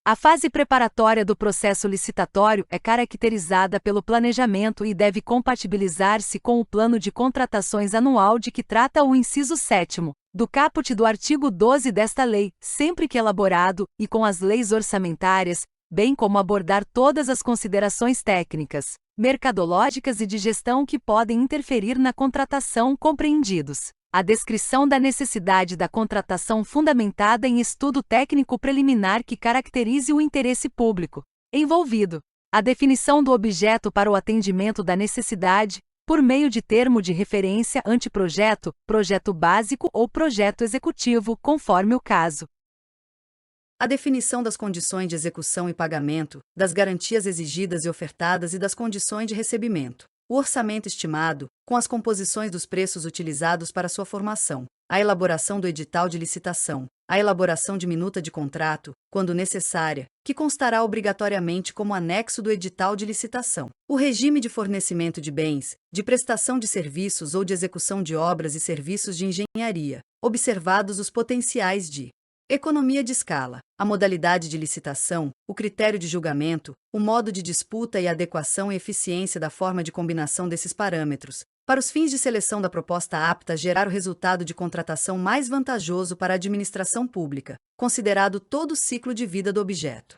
A fase preparatória do processo licitatório é caracterizada pelo planejamento e deve compatibilizar-se com o plano de contratações anual de que trata o inciso 7º do caput do artigo 12 desta lei, sempre que elaborado, e com as leis orçamentárias, bem como abordar todas as considerações técnicas, mercadológicas e de gestão que podem interferir na contratação compreendidos. A descrição da necessidade da contratação fundamentada em estudo técnico preliminar que caracterize o interesse público envolvido. A definição do objeto para o atendimento da necessidade, por meio de termo de referência anteprojeto, projeto básico ou projeto executivo, conforme o caso. A definição das condições de execução e pagamento, das garantias exigidas e ofertadas e das condições de recebimento. O orçamento estimado, com as composições dos preços utilizados para sua formação, a elaboração do edital de licitação, a elaboração de minuta de contrato, quando necessária, que constará obrigatoriamente como anexo do edital de licitação, o regime de fornecimento de bens, de prestação de serviços ou de execução de obras e serviços de engenharia, observados os potenciais de economia de escala, a modalidade de licitação, o critério de julgamento, o modo de disputa e a adequação e eficiência da forma de combinação desses parâmetros, para os fins de seleção da proposta apta a gerar o resultado de contratação mais vantajoso para a administração pública, considerado todo o ciclo de vida do objeto.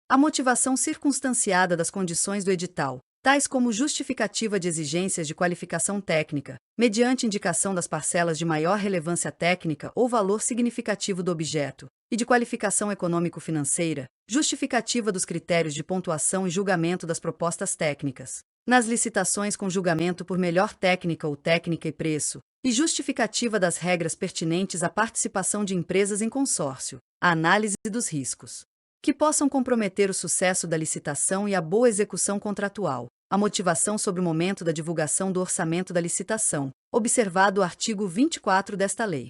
A motivação circunstanciada das condições do edital, tais como justificativa de exigências de qualificação técnica, mediante indicação das parcelas de maior relevância técnica ou valor significativo do objeto, e de qualificação econômico-financeira, justificativa dos critérios de pontuação e julgamento das propostas técnicas, nas licitações com julgamento por melhor técnica ou técnica e preço, e justificativa das regras pertinentes à participação de empresas em consórcio, a análise dos riscos que possam comprometer o sucesso da licitação e a boa execução contratual, a motivação sobre o momento da divulgação do orçamento da licitação, observado o artigo 24 desta lei.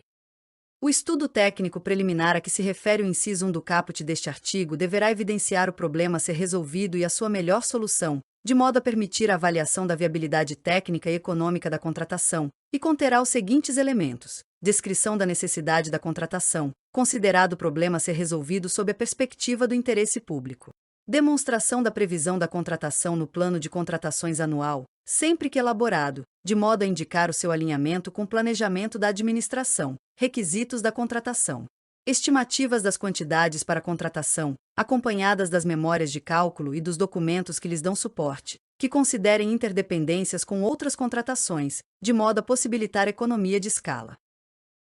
O estudo técnico preliminar a que se refere o inciso 1 do caput deste artigo deverá evidenciar o problema a ser resolvido e a sua melhor solução, de modo a permitir a avaliação da viabilidade técnica e econômica da contratação, e conterá os seguintes elementos: descrição da necessidade da contratação, considerado o problema a ser resolvido sob a perspectiva do interesse público. Demonstração da previsão da contratação no plano de contratações anual, sempre que elaborado, de modo a indicar o seu alinhamento com o planejamento da administração. Requisitos da contratação. Estimativas das quantidades para contratação, acompanhadas das memórias de cálculo e dos documentos que lhes dão suporte, que considerem interdependências com outras contratações, de modo a possibilitar economia de escala.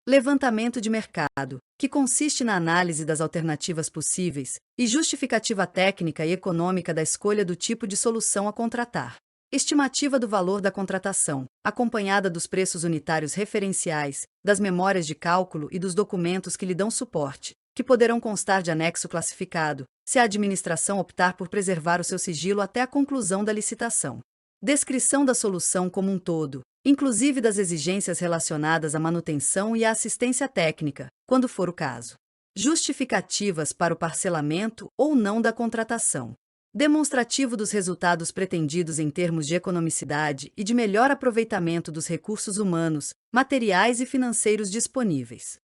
Levantamento de mercado, que consiste na análise das alternativas possíveis e justificativa técnica e econômica da escolha do tipo de solução a contratar. Estimativa do valor da contratação, acompanhada dos preços unitários referenciais, das memórias de cálculo e dos documentos que lhe dão suporte, que poderão constar de anexo classificado, se a administração optar por preservar o seu sigilo até a conclusão da licitação. Descrição da solução como um todo, inclusive das exigências relacionadas à manutenção e à assistência técnica, quando for o caso. Justificativas para o parcelamento ou não da contratação. Demonstrativo dos resultados pretendidos em termos de economicidade e de melhor aproveitamento dos recursos humanos, materiais e financeiros disponíveis.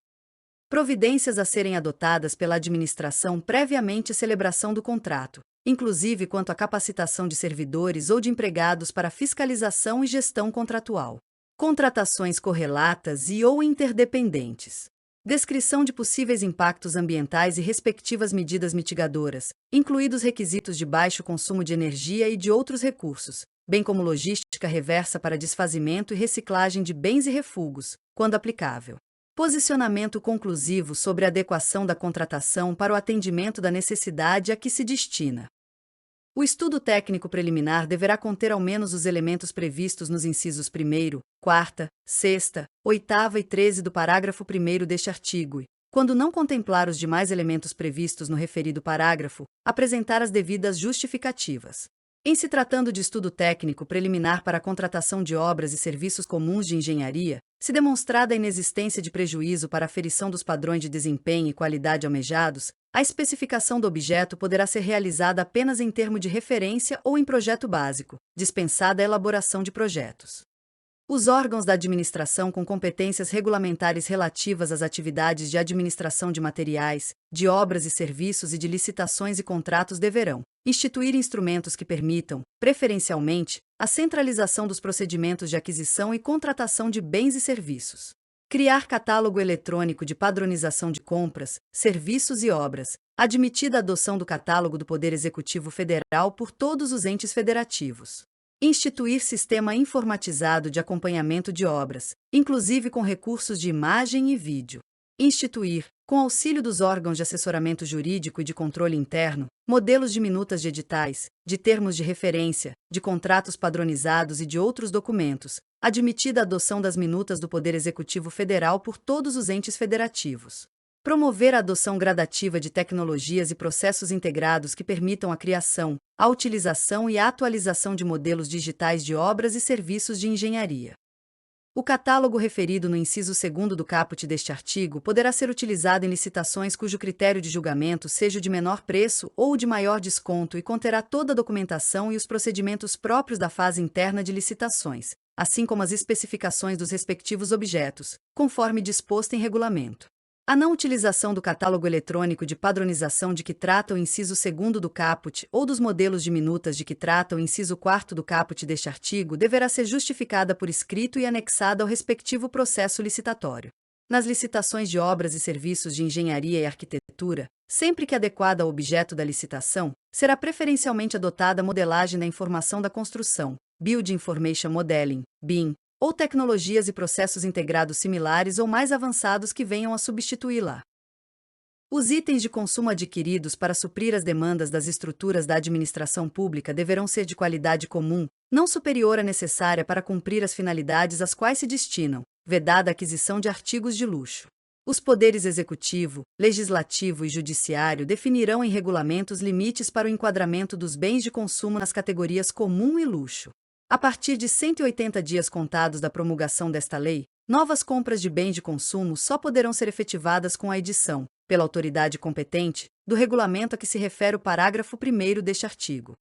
Providências a serem adotadas pela administração previamente à celebração do contrato, inclusive quanto à capacitação de servidores ou de empregados para fiscalização e gestão contratual. Contratações correlatas e ou interdependentes. Descrição de possíveis impactos ambientais e respectivas medidas mitigadoras, incluídos requisitos de baixo consumo de energia e de outros recursos, bem como logística reversa para desfazimento e reciclagem de bens e refugos, quando aplicável. Posicionamento conclusivo sobre a adequação da contratação para o atendimento da necessidade a que se destina. O estudo técnico preliminar deverá conter ao menos os elementos previstos nos incisos 1º, 4ª, 6ª, 8ª e 13 do parágrafo 1º deste artigo e, quando não contemplar os demais elementos previstos no referido parágrafo, apresentar as devidas justificativas. Em se tratando de estudo técnico preliminar para a contratação de obras e serviços comuns de engenharia, se demonstrada a inexistência de prejuízo para a aferição dos padrões de desempenho e qualidade almejados, a especificação do objeto poderá ser realizada apenas em termo de referência ou em projeto básico, dispensada a elaboração de projetos. Os órgãos da administração com competências regulamentares relativas às atividades de administração de materiais, de obras e serviços e de licitações e contratos deverão instituir instrumentos que permitam, preferencialmente, a centralização dos procedimentos de aquisição e contratação de bens e serviços. Criar catálogo eletrônico de padronização de compras, serviços e obras, admitida a adoção do catálogo do Poder Executivo Federal por todos os entes federativos. Instituir sistema informatizado de acompanhamento de obras, inclusive com recursos de imagem e vídeo. Instituir, com auxílio dos órgãos de assessoramento jurídico e de controle interno, modelos de minutas de editais, de termos de referência, de contratos padronizados e de outros documentos, admitida a adoção das minutas do Poder Executivo Federal por todos os entes federativos. Promover a adoção gradativa de tecnologias e processos integrados que permitam a criação, a utilização e a atualização de modelos digitais de obras e serviços de engenharia. O catálogo referido no inciso 2º do caput deste artigo poderá ser utilizado em licitações cujo critério de julgamento seja o de menor preço ou o de maior desconto e conterá toda a documentação e os procedimentos próprios da fase interna de licitações, assim como as especificações dos respectivos objetos, conforme disposto em regulamento. A não utilização do catálogo eletrônico de padronização de que trata o inciso 2º do caput ou dos modelos de minutas de que trata o inciso 4º do caput deste artigo deverá ser justificada por escrito e anexada ao respectivo processo licitatório. Nas licitações de obras e serviços de engenharia e arquitetura, sempre que adequada ao objeto da licitação, será preferencialmente adotada a modelagem da informação da construção, Building Information Modeling, BIM, ou tecnologias e processos integrados similares ou mais avançados que venham a substituí-la. Os itens de consumo adquiridos para suprir as demandas das estruturas da administração pública deverão ser de qualidade comum, não superior à necessária para cumprir as finalidades às quais se destinam, vedada a aquisição de artigos de luxo. Os poderes executivo, legislativo e judiciário definirão em regulamentos limites para o enquadramento dos bens de consumo nas categorias comum e luxo. A partir de 180 dias contados da promulgação desta lei, novas compras de bens de consumo só poderão ser efetivadas com a edição, pela autoridade competente, do regulamento a que se refere o parágrafo 1º deste artigo.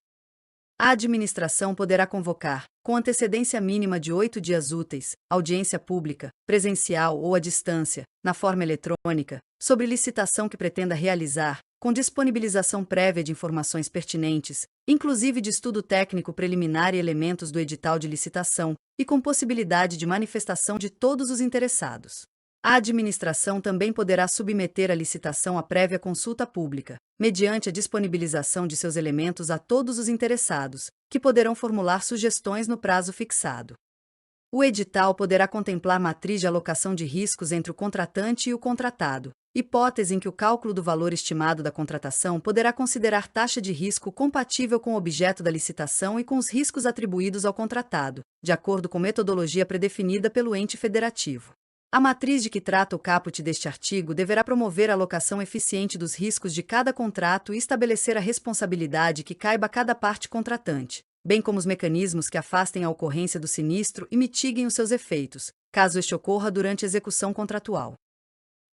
A administração poderá convocar, com antecedência mínima de 8 dias úteis, audiência pública, presencial ou à distância, na forma eletrônica, sobre licitação que pretenda realizar, com disponibilização prévia de informações pertinentes, inclusive de estudo técnico preliminar e elementos do edital de licitação, e com possibilidade de manifestação de todos os interessados. A administração também poderá submeter a licitação à prévia consulta pública, mediante a disponibilização de seus elementos a todos os interessados, que poderão formular sugestões no prazo fixado. O edital poderá contemplar matriz de alocação de riscos entre o contratante e o contratado, hipótese em que o cálculo do valor estimado da contratação poderá considerar taxa de risco compatível com o objeto da licitação e com os riscos atribuídos ao contratado, de acordo com metodologia predefinida pelo ente federativo. A matriz de que trata o caput deste artigo deverá promover a alocação eficiente dos riscos de cada contrato e estabelecer a responsabilidade que caiba a cada parte contratante, bem como os mecanismos que afastem a ocorrência do sinistro e mitiguem os seus efeitos, caso este ocorra durante a execução contratual.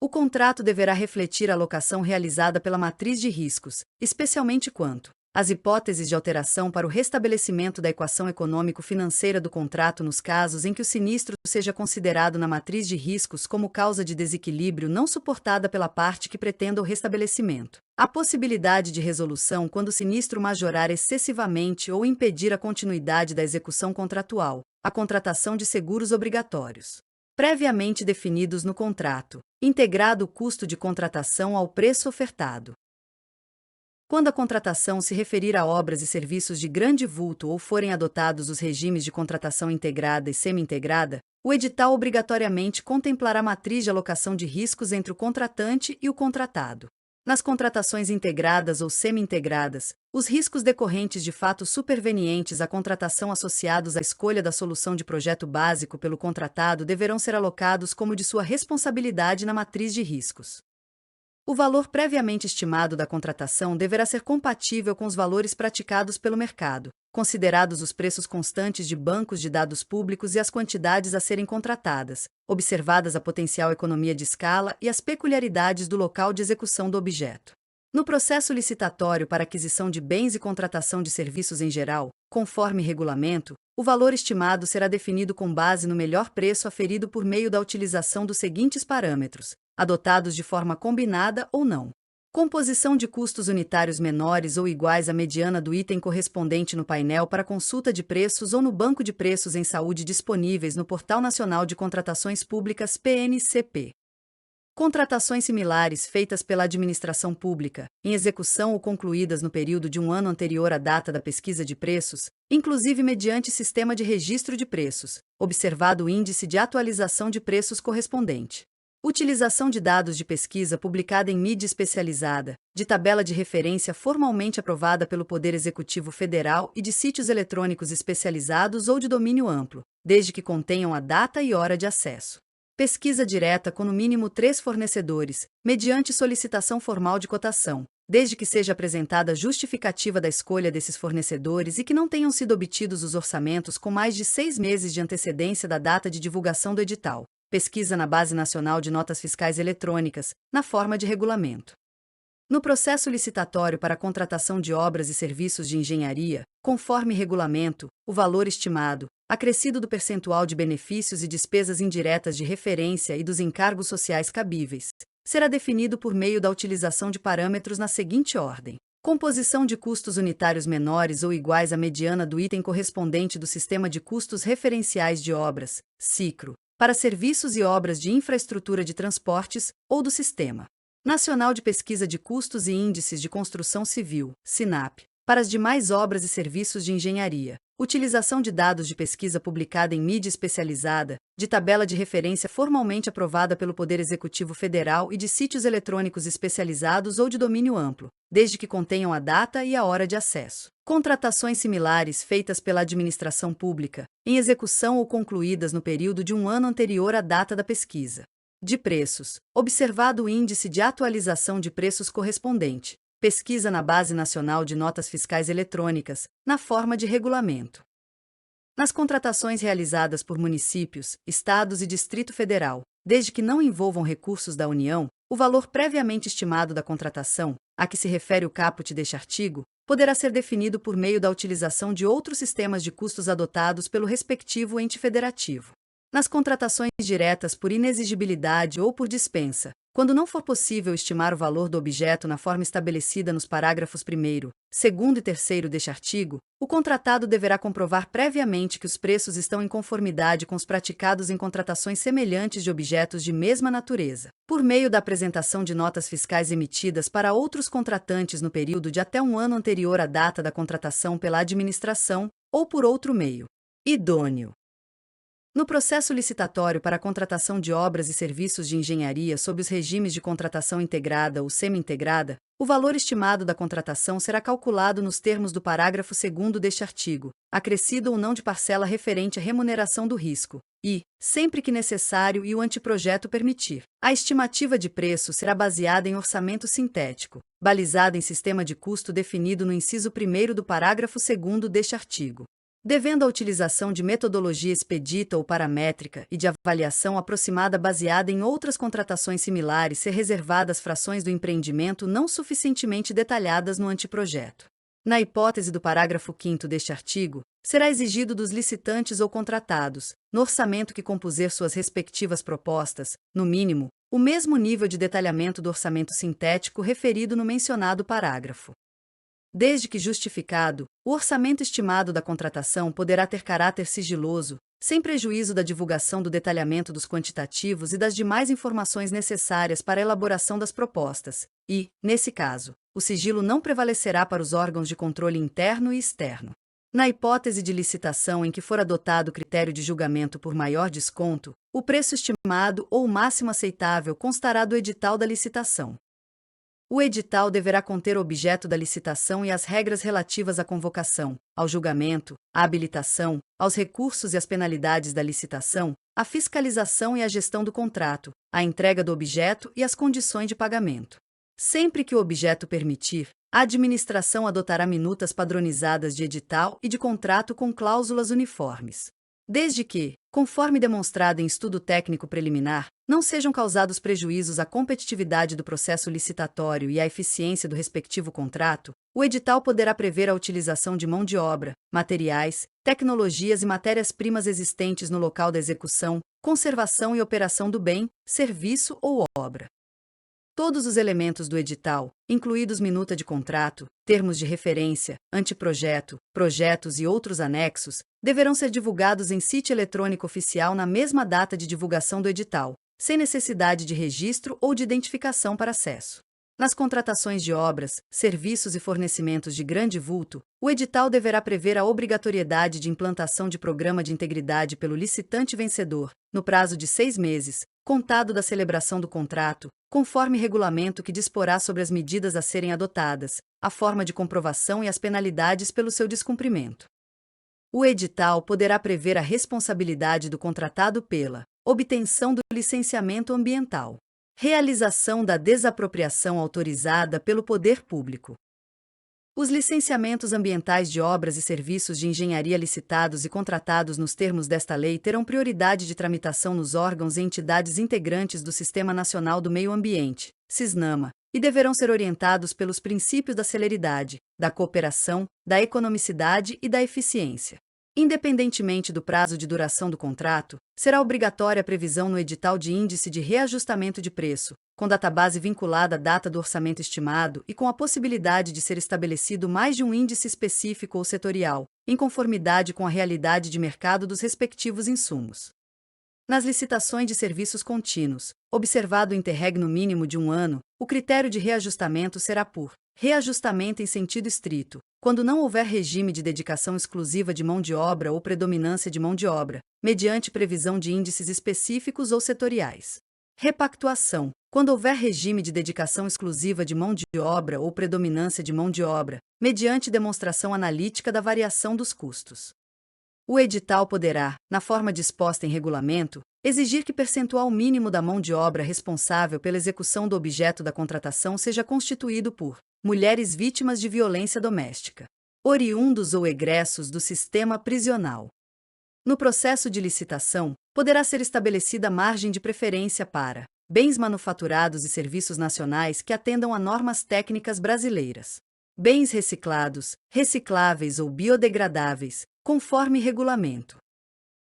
O contrato deverá refletir a alocação realizada pela matriz de riscos, especialmente quanto às hipóteses de alteração para o restabelecimento da equação econômico-financeira do contrato nos casos em que o sinistro seja considerado na matriz de riscos como causa de desequilíbrio não suportada pela parte que pretenda o restabelecimento. A possibilidade de resolução quando o sinistro majorar excessivamente ou impedir a continuidade da execução contratual, a contratação de seguros obrigatórios previamente definidos no contrato, integrado o custo de contratação ao preço ofertado. Quando a contratação se referir a obras e serviços de grande vulto ou forem adotados os regimes de contratação integrada e semi-integrada, o edital obrigatoriamente contemplará matriz de alocação de riscos entre o contratante e o contratado. Nas contratações integradas ou semi-integradas, os riscos decorrentes de fatos supervenientes à contratação associados à escolha da solução de projeto básico pelo contratado deverão ser alocados como de sua responsabilidade na matriz de riscos. O valor previamente estimado da contratação deverá ser compatível com os valores praticados pelo mercado, considerados os preços constantes de bancos de dados públicos e as quantidades a serem contratadas, observadas a potencial economia de escala e as peculiaridades do local de execução do objeto. No processo licitatório para aquisição de bens e contratação de serviços em geral, conforme regulamento, o valor estimado será definido com base no melhor preço aferido por meio da utilização dos seguintes parâmetros, adotados de forma combinada ou não. Composição de custos unitários menores ou iguais à mediana do item correspondente no painel para consulta de preços ou no banco de preços em saúde disponíveis no Portal Nacional de Contratações Públicas PNCP. Contratações similares feitas pela administração pública, em execução ou concluídas no período de um ano anterior à data da pesquisa de preços, inclusive mediante sistema de registro de preços, observado o índice de atualização de preços correspondente. Utilização de dados de pesquisa publicada em mídia especializada, de tabela de referência formalmente aprovada pelo Poder Executivo Federal e de sítios eletrônicos especializados ou de domínio amplo, desde que contenham a data e hora de acesso. Pesquisa direta com no mínimo 3 fornecedores, mediante solicitação formal de cotação, desde que seja apresentada justificativa da escolha desses fornecedores e que não tenham sido obtidos os orçamentos com mais de 6 meses de antecedência da data de divulgação do edital. Pesquisa na Base Nacional de Notas Fiscais Eletrônicas, na forma de regulamento. No processo licitatório para a contratação de obras e serviços de engenharia, conforme regulamento, o valor estimado, acrescido do percentual de benefícios e despesas indiretas de referência e dos encargos sociais cabíveis, será definido por meio da utilização de parâmetros na seguinte ordem: composição de custos unitários menores ou iguais à mediana do item correspondente do Sistema de Custos Referenciais de Obras, SICRO, para serviços e obras de infraestrutura de transportes, ou do Sistema Nacional de Pesquisa de Custos e Índices de Construção Civil, SINAP, para as demais obras e serviços de engenharia. Utilização de dados de pesquisa publicada em mídia especializada, de tabela de referência formalmente aprovada pelo Poder Executivo Federal e de sítios eletrônicos especializados ou de domínio amplo, desde que contenham a data e a hora de acesso. Contratações similares feitas pela administração pública, em execução ou concluídas no período de um ano anterior à data da pesquisa de preços, observado o índice de atualização de preços correspondente. Pesquisa na Base Nacional de Notas Fiscais Eletrônicas, na forma de regulamento. Nas contratações realizadas por municípios, estados e Distrito Federal, desde que não envolvam recursos da União, o valor previamente estimado da contratação, a que se refere o caput deste artigo, poderá ser definido por meio da utilização de outros sistemas de custos adotados pelo respectivo ente federativo. Nas contratações diretas por inexigibilidade ou por dispensa, quando não for possível estimar o valor do objeto na forma estabelecida nos parágrafos 1º, 2º e 3º deste artigo, o contratado deverá comprovar previamente que os preços estão em conformidade com os praticados em contratações semelhantes de objetos de mesma natureza, por meio da apresentação de notas fiscais emitidas para outros contratantes no período de até um ano anterior à data da contratação pela administração, ou por outro meio idôneo. No processo licitatório para a contratação de obras e serviços de engenharia sob os regimes de contratação integrada ou semi-integrada, o valor estimado da contratação será calculado nos termos do parágrafo 2º deste artigo, acrescido ou não de parcela referente à remuneração do risco, e, sempre que necessário e o anteprojeto permitir, a estimativa de preço será baseada em orçamento sintético, balizada em sistema de custo definido no inciso 1º do parágrafo 2º deste artigo. Devendo a utilização de metodologia expedita ou paramétrica e de avaliação aproximada baseada em outras contratações similares ser reservadas frações do empreendimento não suficientemente detalhadas no anteprojeto. Na hipótese do parágrafo 5º deste artigo, será exigido dos licitantes ou contratados, no orçamento que compuser suas respectivas propostas, no mínimo, o mesmo nível de detalhamento do orçamento sintético referido no mencionado parágrafo. Desde que justificado, o orçamento estimado da contratação poderá ter caráter sigiloso, sem prejuízo da divulgação do detalhamento dos quantitativos e das demais informações necessárias para a elaboração das propostas, e, nesse caso, o sigilo não prevalecerá para os órgãos de controle interno e externo. Na hipótese de licitação em que for adotado o critério de julgamento por maior desconto, o preço estimado ou o máximo aceitável constará do edital da licitação. O edital deverá conter o objeto da licitação e as regras relativas à convocação, ao julgamento, à habilitação, aos recursos e às penalidades da licitação, à fiscalização e à gestão do contrato, à entrega do objeto e às condições de pagamento. Sempre que o objeto permitir, a administração adotará minutas padronizadas de edital e de contrato com cláusulas uniformes. Desde que, conforme demonstrado em estudo técnico preliminar, não sejam causados prejuízos à competitividade do processo licitatório e à eficiência do respectivo contrato, o edital poderá prever a utilização de mão de obra, materiais, tecnologias e matérias-primas existentes no local da execução, conservação e operação do bem, serviço ou obra. Todos os elementos do edital, incluídos minuta de contrato, termos de referência, anteprojeto, projetos e outros anexos, deverão ser divulgados em sítio eletrônico oficial na mesma data de divulgação do edital, sem necessidade de registro ou de identificação para acesso. Nas contratações de obras, serviços e fornecimentos de grande vulto, o edital deverá prever a obrigatoriedade de implantação de programa de integridade pelo licitante vencedor, no prazo de 6 meses, contado da celebração do contrato, conforme regulamento que disporá sobre as medidas a serem adotadas, a forma de comprovação e as penalidades pelo seu descumprimento. O edital poderá prever a responsabilidade do contratado pela obtenção do licenciamento ambiental, realização da desapropriação autorizada pelo poder público. Os licenciamentos ambientais de obras e serviços de engenharia licitados e contratados nos termos desta lei terão prioridade de tramitação nos órgãos e entidades integrantes do Sistema Nacional do Meio Ambiente, SISNAMA, e deverão ser orientados pelos princípios da celeridade, da cooperação, da economicidade e da eficiência. Independentemente do prazo de duração do contrato, será obrigatória a previsão no edital de índice de reajustamento de preço, com database vinculada à data do orçamento estimado e com a possibilidade de ser estabelecido mais de um índice específico ou setorial, em conformidade com a realidade de mercado dos respectivos insumos. Nas licitações de serviços contínuos, observado o interregno mínimo de 1 ano, o critério de reajustamento será por reajustamento em sentido estrito, quando não houver regime de dedicação exclusiva de mão de obra ou predominância de mão de obra, mediante previsão de índices específicos ou setoriais. Repactuação, quando houver regime de dedicação exclusiva de mão de obra ou predominância de mão de obra, mediante demonstração analítica da variação dos custos. O edital poderá, na forma disposta em regulamento, exigir que percentual mínimo da mão de obra responsável pela execução do objeto da contratação seja constituído por mulheres vítimas de violência doméstica, oriundos ou egressos do sistema prisional. No processo de licitação, poderá ser estabelecida margem de preferência para bens manufaturados e serviços nacionais que atendam a normas técnicas brasileiras, bens reciclados, recicláveis ou biodegradáveis, conforme regulamento.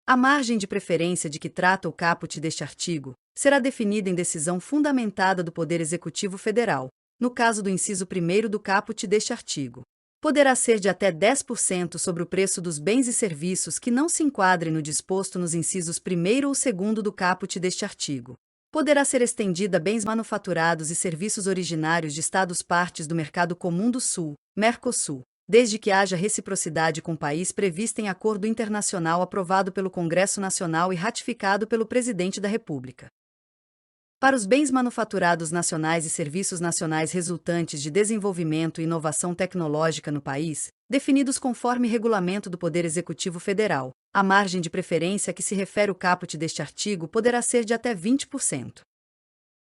A margem de preferência de que trata o caput deste artigo será definida em decisão fundamentada do Poder Executivo Federal, no caso do inciso 1º do caput deste artigo. Poderá ser de até 10% sobre o preço dos bens e serviços que não se enquadrem no disposto nos incisos 1º ou 2º do caput deste artigo. Poderá ser estendida a bens manufaturados e serviços originários de Estados-partes do Mercado Comum do Sul, Mercosul, desde que haja reciprocidade com o país prevista em acordo internacional aprovado pelo Congresso Nacional e ratificado pelo Presidente da República. Para os bens manufaturados nacionais e serviços nacionais resultantes de desenvolvimento e inovação tecnológica no país, definidos conforme regulamento do Poder Executivo Federal, a margem de preferência a que se refere o caput deste artigo poderá ser de até 20%.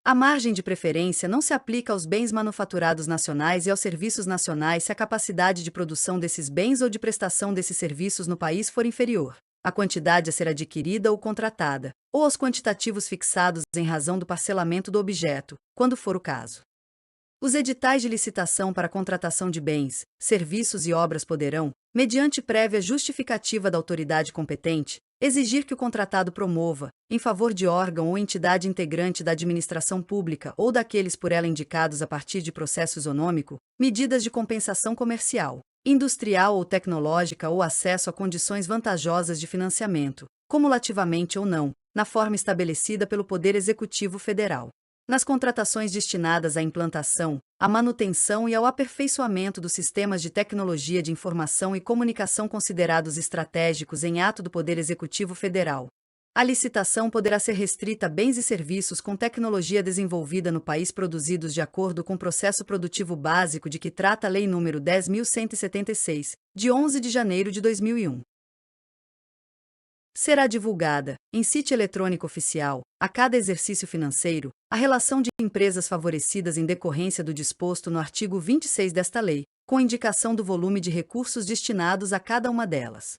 A margem de preferência não se aplica aos bens manufaturados nacionais e aos serviços nacionais se a capacidade de produção desses bens ou de prestação desses serviços no país for inferior à quantidade a ser adquirida ou contratada, ou aos quantitativos fixados em razão do parcelamento do objeto, quando for o caso. Os editais de licitação para contratação de bens, serviços e obras poderão, mediante prévia justificativa da autoridade competente, exigir que o contratado promova, em favor de órgão ou entidade integrante da administração pública ou daqueles por ela indicados a partir de processo isonômico, medidas de compensação comercial, industrial ou tecnológica ou acesso a condições vantajosas de financiamento, cumulativamente ou não, na forma estabelecida pelo Poder Executivo Federal. Nas contratações destinadas à implantação, à manutenção e ao aperfeiçoamento dos sistemas de tecnologia de informação e comunicação considerados estratégicos em ato do Poder Executivo Federal, a licitação poderá ser restrita a bens e serviços com tecnologia desenvolvida no país produzidos de acordo com o processo produtivo básico de que trata a Lei nº 10.176, de 11 de janeiro de 2001. Será divulgada, em sítio eletrônico oficial, a cada exercício financeiro, a relação de empresas favorecidas em decorrência do disposto no artigo 26 desta lei, com indicação do volume de recursos destinados a cada uma delas.